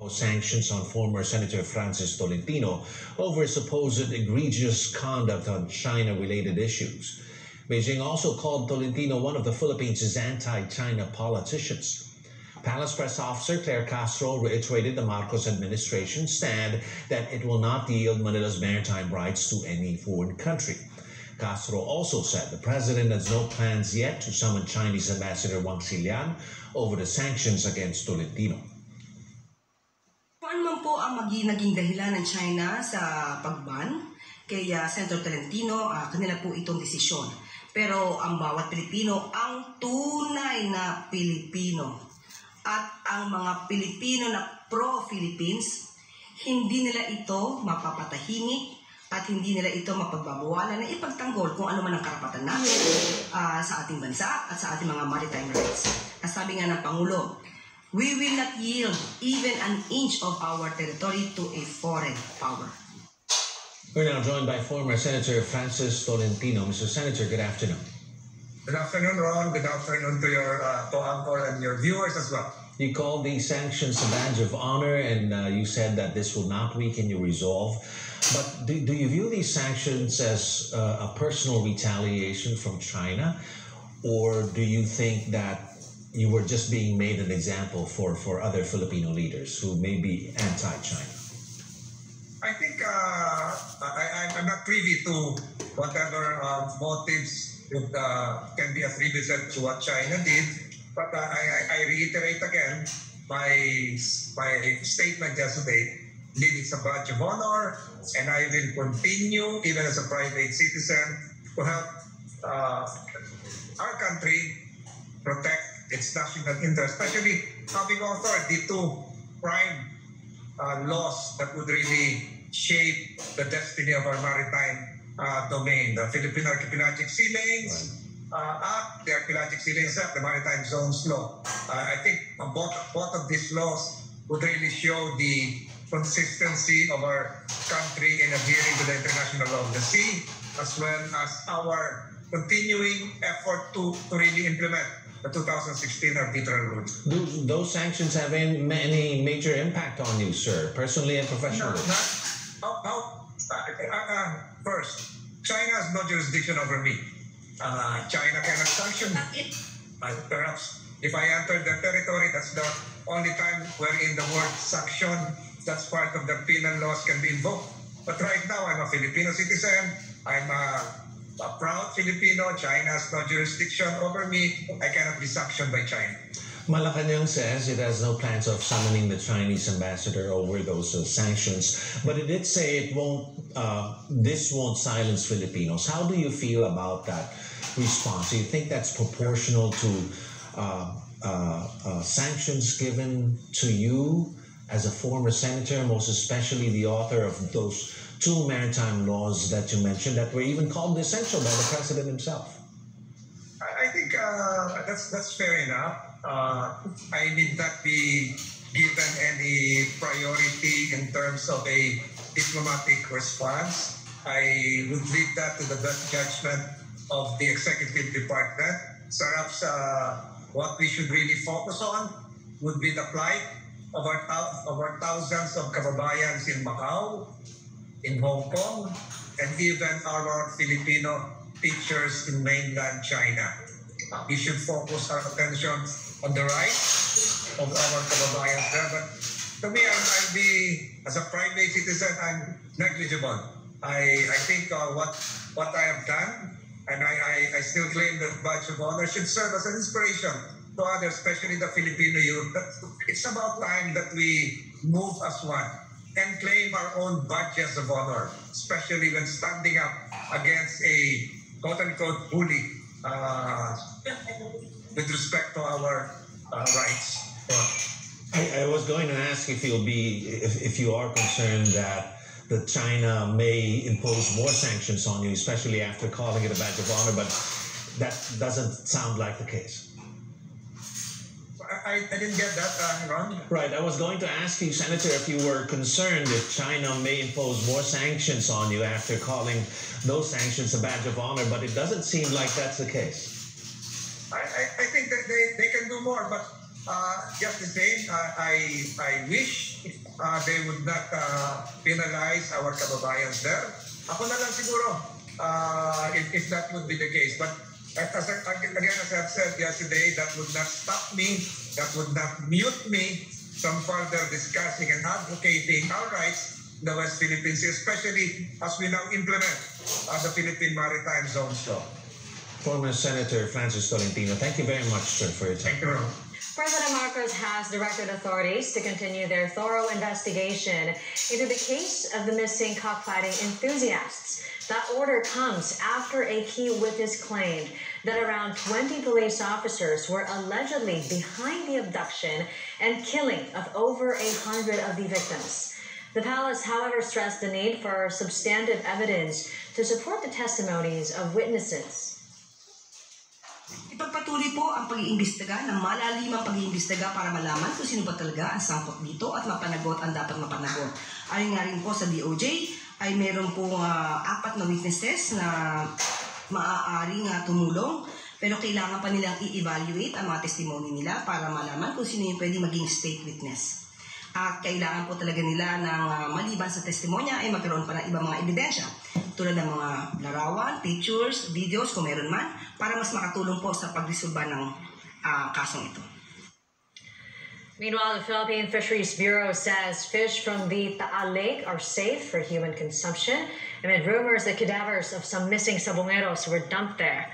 Sanctions on former Senator Francis Tolentino over supposed egregious conduct on China-related issues. Beijing also called Tolentino one of the Philippines' anti-China politicians. Palace Press Officer Claire Castro reiterated the Marcos administration's stand that it will not yield Manila's maritime rights to any foreign country. Castro also said the president has no plans yet to summon Chinese Ambassador Wang Xilian over the sanctions against Tolentino. Paano man po ang naging dahilan ng China sa pagban kay Senator Tolentino, kanila po itong desisyon. Pero ang bawat Pilipino, ang tunay na Pilipino at ang mga Pilipino na pro-Philippines, hindi nila ito mapapatahimik at hindi nila ito mapagbabawalan na ipagtanggol kung ano man ang karapatan natin sa ating bansa at sa ating mga maritime rights. Sabi nga ng Pangulo, we will not yield even an inch of our territory to a foreign power. We're now joined by former Senator Francis Tolentino. Mr. Senator, good afternoon. Good afternoon, Ron. Good afternoon to your co-anchor and your viewers as well. You called these sanctions a badge of honor, and you said that this will not weaken your resolve. But do you view these sanctions as a personal retaliation from China, or do you think that you were just being made an example for other Filipino leaders who may be anti-China? I think I'm not privy to whatever motives can be attributed to what China did, but I reiterate again my statement yesterday. It's a badge of honor, and I will continue, even as a private citizen, to help our country protect its national interest, especially having authored the two prime laws that would really shape the destiny of our maritime domain. The Philippine Archipelagic Sea Lanes Act, the Archipelagic Sea Lanes Act, the Maritime Zones Law. I think both of these laws would really show the consistency of our country in adhering to the international law of the sea, as well as our continuing effort to really implement the 2016 arbitral rules. Those sanctions have any major impact on you, sir, personally and professionally? First, China has no jurisdiction over me. China cannot sanction me. Perhaps if I enter their territory, that's the only time wherein the word sanction, that's part of the penal laws, can be invoked. But right now, I'm a Filipino citizen. I'm a proud Filipino. China has no jurisdiction over me. I cannot be sanctioned by China. Malacanang says it has no plans of summoning the Chinese ambassador over those sanctions, but it did say it won't. This won't silence Filipinos. How do you feel about that response? Do you think that's proportional to sanctions given to you as a former senator, most especially the author of those two maritime laws that you mentioned that were even called essential by the president himself? I think that's fair enough. I need not be given any priority in terms of a diplomatic response. I would leave that to the best judgment of the executive department. Perhaps what we should really focus on would be the plight of our thousands of kababayans in Macau, in Hong Kong, and even our Filipino teachers in mainland China. We should focus our attention on the rights of our kababayans there. But to me, I'll be, as a private citizen, I'm negligible. I think what I have done, and I still claim that badge of honor, should serve as an inspiration to others, especially the Filipino youth. It's about time that we move as one and claim our own badges of honor, especially when standing up against a quote-unquote bully with respect to our rights. I was going to ask if you are concerned that China may impose more sanctions on you, especially after calling it a badge of honor, but that doesn't sound like the case. I didn't get that, Ron. Right. I was going to ask you, Senator, if you were concerned if China may impose more sanctions on you after calling those sanctions a badge of honor, but it doesn't seem like that's the case. I think that they can do more, but just the same, I wish which they would not penalize our kababayans there. Ako na lang siguro if that would be the case. But again, as I've said yesterday, that would not stop me, that would not mute me from further discussing and advocating our rights in the West Philippines, especially as we now implement the Philippine Maritime Zone Law. Former Senator Francis Tolentino, thank you very much, sir, for your time. Thank you. President Marcos has directed authorities to continue their thorough investigation into the case of the missing cockfighting enthusiasts. That order comes after a key witness claimed that around 20 police officers were allegedly behind the abduction and killing of over 100 of the victims. The palace, however, stressed the need for substantive evidence to support the testimonies of witnesses. Ipagpatuloy po ang pag-iimbestiga ng malalimang pag-iimbestiga para malaman kung sino ba talaga ang sangkot dito at mapanagot ang dapat mapanagot. Ayon nga rin po sa DOJ ay meron pong 4 na witnesses na maaaring tumulong, pero kailangan pa nilang i-evaluate ang mga testimony nila para malaman kung sino yung pwede maging state witness. At kailangan po talaga nila ng maliban sa testimonya ay magkaroon pa ng ibang mga ebidensya tulad ng mga larawan, pictures, videos kung meron man para mas makatulong po sa pagresolba ng kasong ito. Meanwhile, the Philippine Fisheries Bureau says fish from the Taal Lake are safe for human consumption amid rumors that cadavers of some missing sabongeros were dumped there.